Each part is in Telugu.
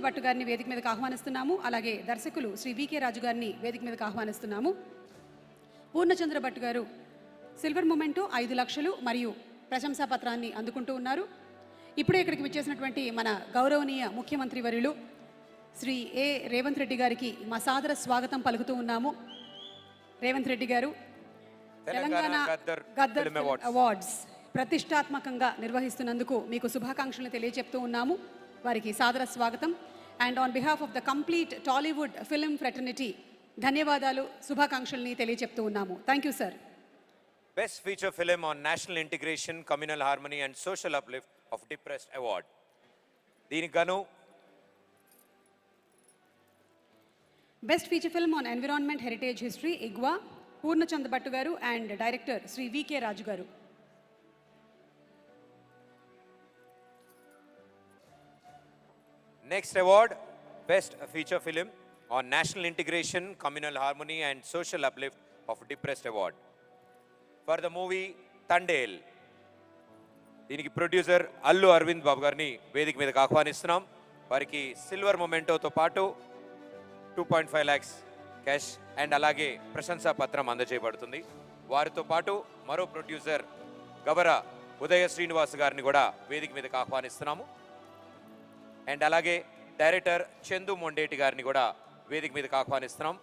భట్ గారిని వేదిక మీదకి ఆహ్వానిస్తున్నాము. అలాగే దర్శకులు శ్రీ వికే రాజు గారిని వేదిక మీదకి ఆహ్వానిస్తున్నాము. పూర్ణచంద్ర భట్ గారు సిల్వర్ మొమెంటో 5 లక్షలు మరియు ప్రశంసా పత్రాన్ని అందుకుంటూ ఉన్నారు. ఇప్పుడే ఇక్కడికి విచ్చేసినటువంటి మన గౌరవనీయ ముఖ్యమంత్రి వర్యులు శ్రీ ఏ రేవంత్ రెడ్డి గారికి మా సాదర స్వాగతం పలుకుతూ ఉన్నాము. రేవంత్ రెడ్డి గారు, తెలంగాణ గద్దర్ అవార్డ్స్ ప్రతిష్టాత్మకంగా నిర్వహిస్తున్నందుకు మీకు శుభాకాంక్షలు తెలియజెప్తూ ఉన్నాము. వారికి సాదర స్వాగతం. And on behalf of the complete Tollywood film fraternity ధన్యవాదాలు, శుభాకాంక్షల్ని తెలియజెప్తూ ఉన్నాము. Thank you sir. Best Feature Film on National Integration, Communal Harmony and Social Uplift of Depressed Award. దీనికి గాను best feature film on environment heritage history ఇగ్వా Purnachand Bhat garu and director Shri VK Raju garu. Next award best feature film on national integration, communal harmony and social uplift of depressed award for the movie Thandel. దీనికి ప్రొడ్యూసర్ అల్లు అరవింద్ బాబు గారిని వేదిక మీదకి ఆహ్వానిస్తున్నాం. వారికి సిల్వర్ మొమెంటోతో పాటు 2.5 lakhs క్యాష్ అండ్ అలాగే ప్రశంసా పత్రం అందజేయబడుతుంది. వారితో పాటు మరో ప్రొడ్యూసర్ గవర ఉదయ శ్రీనివాస్ గారిని కూడా వేదిక మీదకి ఆహ్వానిస్తున్నాము. అండ్ అలాగే డైరెక్టర్ చందు మొండేటి గారిని కూడా వేదిక మీదకి ఆహ్వానిస్తున్నాం.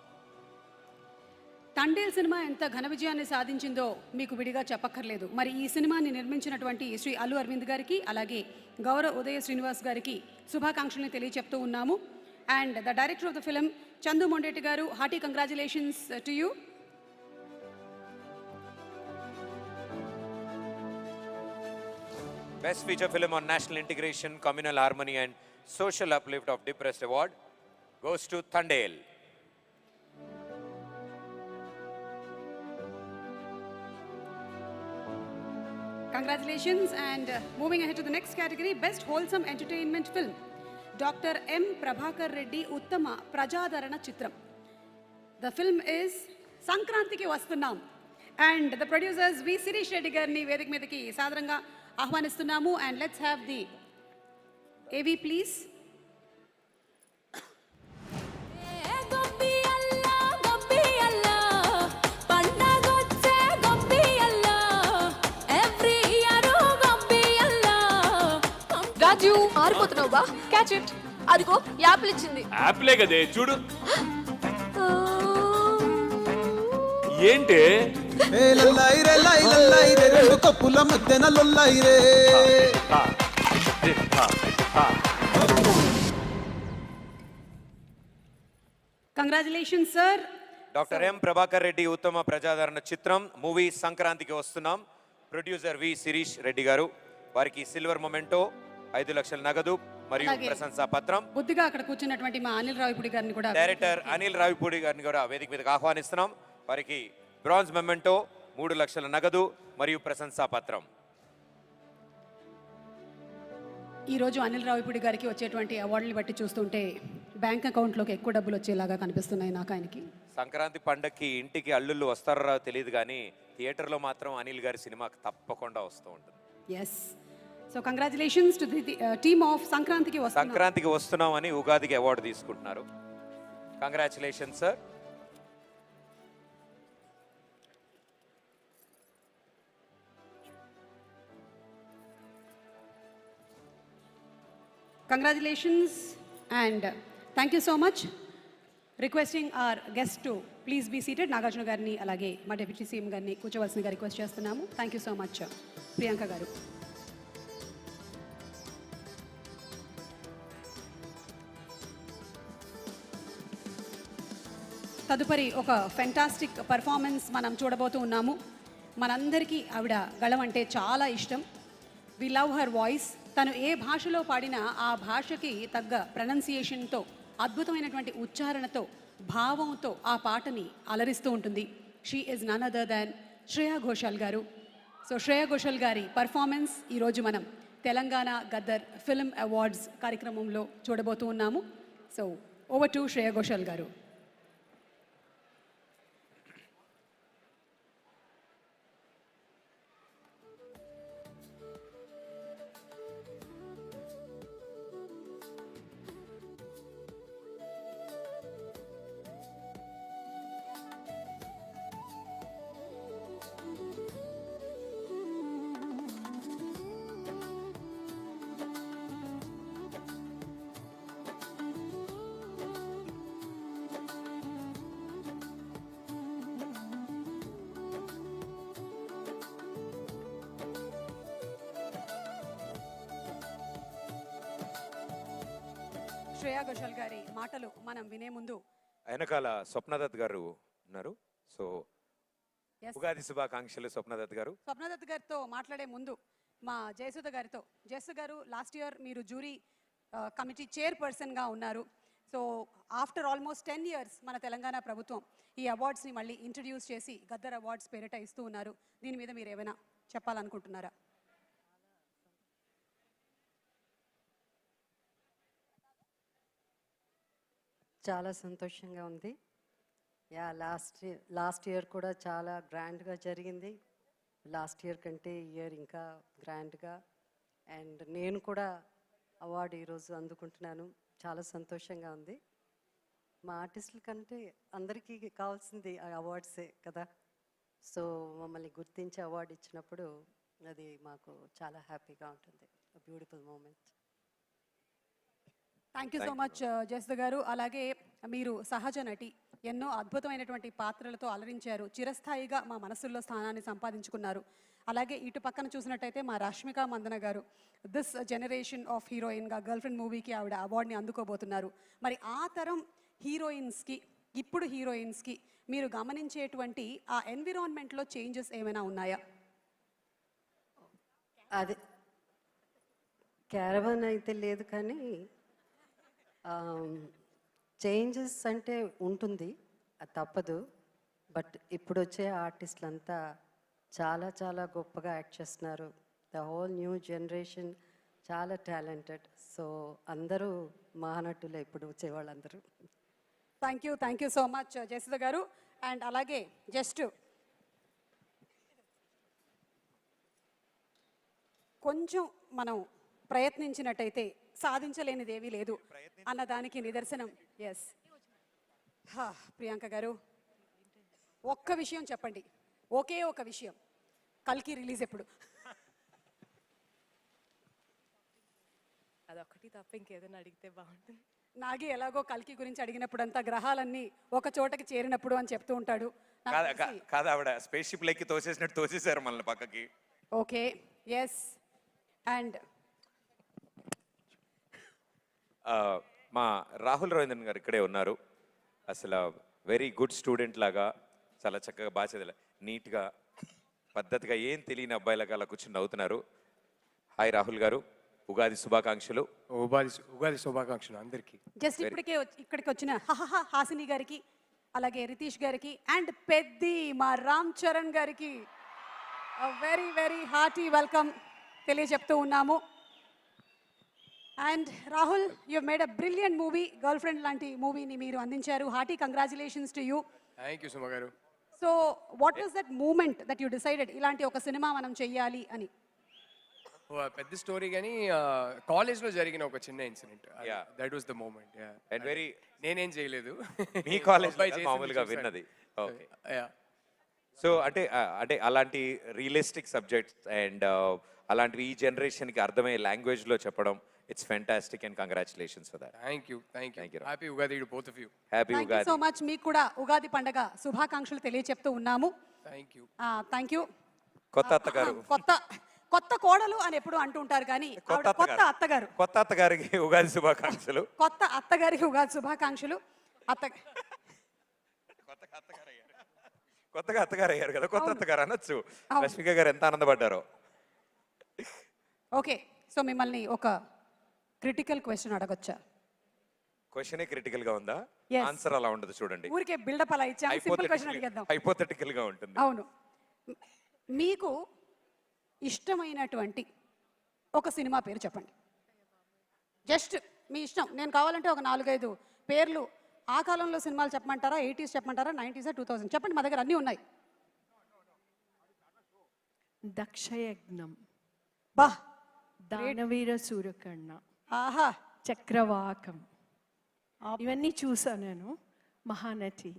తండేల్ సినిమా ఎంత ఘన విజయాన్ని సాధించిందో మీకు విడిగా చెప్పక్కర్లేదు. మరి ఈ సినిమాని నిర్మించినటువంటి శ్రీ అల్లు అరవింద్ గారికి అలాగే గౌరవ ఉదయ శ్రీనివాస్ గారికి శుభాకాంక్షల్ని తెలియచెప్తూ ఉన్నాము. And the director of the film Chandoo Mondeti garu, hearty congratulations to you. Best Feature Film on National Integration, Communal Harmony and Social Uplift of Depressed Award goes to Thandel. Congratulations. And moving ahead to the next category, Best Wholesome Entertainment Film, Dr. M. Prabhakar Reddy Uttama Prajadarana Chitram. The film is Sankrantiki Vastunnam. And the producers V. Sirish Reddy Garni Vedik Mediki Sadaranga Ahwanistunamu. And let's have the AV please. రాజు ఆరిపోతున్నావు బా, క్యాచ్ ఇట్. అదిగో యాపిల్ ఇచ్చింది. యాపిలే కదే చూడు. ఏంటి రెండు కప్పుల మధ్యన లొల్లాయి రే. Congratulations sir. Doctor M Prabhakar Reddy ఉత్తమ ప్రజాదరణ చిత్రం మూవీ సంక్రాంతికి వస్తున్నాం. ప్రొడ్యూసర్ వి శిరీష్ రెడ్డి గారు, వారికి సిల్వర్ మొమెంటో 5 లక్షల నగదు మరియు ప్రశంసా పత్రం. బుద్ధిగా అక్కడ కూర్చున్నటువంటి మా అనిల్ రావిపూడి గారిని కూడా, డైరెక్టర్ అనిల్ రావిపూడి గారిని కూడా వేదిక మీదకి ఆహ్వానిస్తున్నాం. వారికి బ్రాంజ్ మొమెంటో 3 లక్షల నగదు మరియు ప్రశంసా పత్రం. ఈరోజు అనిల్ రావిపూడి గారికి వచ్చేటువంటి అవార్డులు బట్టి చూస్తుంటే బ్యాంక్ అకౌంట్లోకి ఎక్కువ డబ్బులు వచ్చేలాగా కనిపిస్తున్నాయి నాకు ఆయనకి. సంక్రాంతి పండగకి ఇంటికి అల్లుళ్ళు వస్తారో తెలియదు కానీ థియేటర్లో మాత్రం అనిల్ గారి సినిమా తప్పకుండా వస్తూ ఉంటుంది. Yes. So congratulations to the team of సంక్రాంతికి వస్తున్నాం అని ఉగాదికి అవార్డు తీసుకుంటున్నారు. Congratulations sir. Congratulations and thank you so much. Requesting our guests to please be seated. Nagarjuna గారిని అలాగే మా డిప్యూటీ సీఎం గారిని కూర్చోవలసిందిగా రిక్వెస్ట్ చేస్తున్నాము. Thank you so much. Priyanka గారు. తదుపరి ఒక ఫెంటాస్టిక్ పర్ఫార్మెన్స్ మనం చూడబోతూ ఉన్నాము. మనందరికీ ఆవిడ గళం అంటే చాలా ఇష్టం. We love her voice. తను ఏ భాషలో పాడినా ఆ భాషకి తగ్గ ప్రొనౌన్సియేషన్తో, అద్భుతమైనటువంటి ఉచ్చారణతో, భావంతో ఆ పాటని అలరిస్తూ ఉంటుంది. She is none other than Shreya Ghoshal garu. So Shreya Ghoshal గారి పర్ఫార్మెన్స్ ఈరోజు మనం తెలంగాణ గద్దర్ ఫిల్మ్ అవార్డ్స్ కార్యక్రమంలో చూడబోతూ ఉన్నాము. So over to Shreya Ghoshal గారు. శ్రేయా ఘోషాల్ గారి మాటలు మనం వినే ముందు వెనకాల స్వప్నదత్ గారు ఉన్నారు. So Yes. ఉగాది శుభాకాంక్షలు స్వప్నదత్ గారు. స్వప్నదత్ గారితో మాట్లాడే ముందు మా జయసుధ గారితో, జయసుధ గారు లాస్ట్ ఇయర్ మీరు జ్యూరీ కమిటీ చైర్పర్సన్గా ఉన్నారు. సో ఆఫ్టర్ ఆల్మోస్ట్ 10 years మన తెలంగాణ ప్రభుత్వం ఈ అవార్డ్స్ని మళ్ళీ ఇంట్రడ్యూస్ చేసి గద్దర్ అవార్డ్స్ పేరిట ఇస్తూ ఉన్నారు. దీని మీద మీరు ఏమైనా చెప్పాలనుకుంటున్నారా? చాలా సంతోషంగా ఉంది. యా లాస్ట్ ఇయర్ కూడా చాలా గ్రాండ్గా జరిగింది. లాస్ట్ ఇయర్ కంటే ఈ ఇయర్ ఇంకా గ్రాండ్గా. అండ్ నేను కూడా అవార్డు ఈరోజు అందుకుంటున్నాను. చాలా సంతోషంగా ఉంది. మా ఆర్టిస్టుల కంటే అందరికీ కావాల్సింది ఆ అవార్డ్సే కదా. సో మమ్మల్ని గుర్తించి అవార్డు ఇచ్చినప్పుడు అది మాకు చాలా హ్యాపీగా ఉంటుంది. Beautiful moment. Thank you so much Jayasudha garu. అలాగే మీరు సహజ నటి, ఎన్నో అద్భుతమైనటువంటి పాత్రలతో అలరించారు. చిరస్థాయిగా మా మనసుల్లో స్థానాన్ని సంపాదించుకున్నారు. అలాగే ఇటు పక్కన చూసినట్టయితే మా రష్మిక మందన గారు దిస్ జనరేషన్ ఆఫ్ హీరోయిన్గా గర్ల్ ఫ్రెండ్ మూవీకి ఆవిడ అవార్డుని అందుకోబోతున్నారు. మరి ఆ తరం హీరోయిన్స్కి, ఇప్పుడు హీరోయిన్స్కి మీరు గమనించేటువంటి ఆ ఎన్విరాన్మెంట్లో చేంజెస్ ఏమైనా ఉన్నాయా? అది క్యారవన్ అయితే లేదు, కానీ చేంజెస్ అంటే ఉంటుంది, అది తప్పదు. బట్ ఇప్పుడు వచ్చే ఆర్టిస్టులంతా చాలా చాలా గొప్పగా యాక్ట్ చేస్తున్నారు. ద హోల్ న్యూ జనరేషన్ చాలా టాలెంటెడ్. సో అందరూ మహానటులే ఇప్పుడు వచ్చే వాళ్ళందరూ. Thank you so much Jayasudha గారు. అండ్ అలాగే జస్ట్ కొంచెం మనం ప్రయత్నించినట్టయితే సాధించలేనిది ఏమీ లేదు అన్నదానికి నిదర్శనం. ఎస్ ప్రియాంక గారు, ఒక్క విషయం చెప్పండి, ఒకే ఒక విషయం, కల్కి రిలీజ్ ఎప్పుడు? అదొకటి తప్ప ఇంకేదైనా అడిగితే బాగుంటుంది. నాగి ఎలాగో కల్కి గురించి అడిగినప్పుడంతా గ్రహాలన్నీ ఒక చోటకి చేరినప్పుడు అని చెప్తూ ఉంటాడు. కాదు, ఆవిడ స్పేస్ షిప్ లెక్కి తోసేసినట్టు తోసేశారు మనల్ని పక్కకి. Okay, yes. అండ్ మా రాహుల్ రవీంద్రన్ గారు ఇక్కడే ఉన్నారు. అసలు వెరీ గుడ్ స్టూడెంట్ లాగా చాలా చక్కగా బాగా చదివా, నీట్గా పద్ధతిగా ఏం తెలియని అబ్బాయిలాగా అలా కూర్చొని నవ్వుతున్నారు. హాయ్ రాహుల్ గారు, ఉగాది శుభాకాంక్షలు. ఉగాది శుభాకాంక్షలు అందరికీ. జస్ట్ ఇక్కడికి వచ్చిన హాసిని గారికి, అలాగే రితీష్ గారికి, అండ్ పెద్ది మా రామ్ చరణ్ గారికి వెరీ వెరీ హార్టీ వెల్కమ్ తెలియజెప్తూ ఉన్నాము. And Rahul, you made a brilliant movie, girlfriend లాంటి మూవీని మీరు అందించారు. Hearty congratulations to you. Thank you Suma garu. So what was that moment that you decided ఇలాంటి ఒక సినిమా మనం చెయ్యాలి అని? పెద్ద స్టోరీ కానీ కాలేజ్లో జరిగిన ఒక చిన్న incident, that was the moment. And very నేనేం చేయలేదు, మీ కాలేజ్ మామూలుగా విన్నది. ఓకే, సో అంటే అలాంటి రియలిస్టిక్ సబ్జెక్ట్స్ అండ్ అలాంటివి ఈ జనరేషన్కి అర్థమయ్యే లాంగ్వేజ్లో చెప్పడం, it's fantastic and congratulations for that. Thank you. Happy Ugadi to both of you. Happy thank you Ugadi. So much. మీకు కూడా ఉగాది పండగ శుభాకాంక్షలు తెలియజెప్తూ ఉన్నాము. Thank you. Thank you. కొత్త అత్తగారు, కొత్త కోడలు అని ఎప్పుడు అంటుంటారు, కానీ కొత్త అత్తగారు, కొత్త అత్తగారికి ఉగాది శుభాకాంక్షలు. కొత్త అత్తగారికి ఉగాది శుభాకాంక్షలు. కొత్తగా అత్తగారు అయ్యారు కదా, కొత్త అత్తగారు అనొచ్చు. రష్మిక గారు ఎంత ఆనందపడ్డారో. ఓకే, సో మిమ్మల్ని ఒక క్రిటికల్ క్వశ్చన్ అడగొచ్చా? క్వశ్చనే క్రిటికల్ గా ఉందా? Yes. ఆన్సర్ అలా ఉండదు చూడండి, ఊరికే బిల్డప్ అలా ఇచ్చాం. Simple question అడిగేద్దాం. హైపోథెటికల్ గా ఉంటుంది. అవును, మీకు ఇష్టమైనటువంటి ఒక సినిమా పేరు చెప్పండి. జస్ట్ మీ ఇష్టం. నేను కావాలంటే ఒక 4-5 పేర్లు ఆ కాలంలో సినిమాలు చెప్పమంటారా, 80s చెప్పమంటారా, 90s, 2000 చెప్పండి, మా దగ్గర అన్నీ ఉన్నాయి. దక్షయజ్ఞం, బా, దానవీర సూరకర్ణ, ఆహా, చక్రవాకం, ఇవన్నీ చూసా నేను. మహానటి.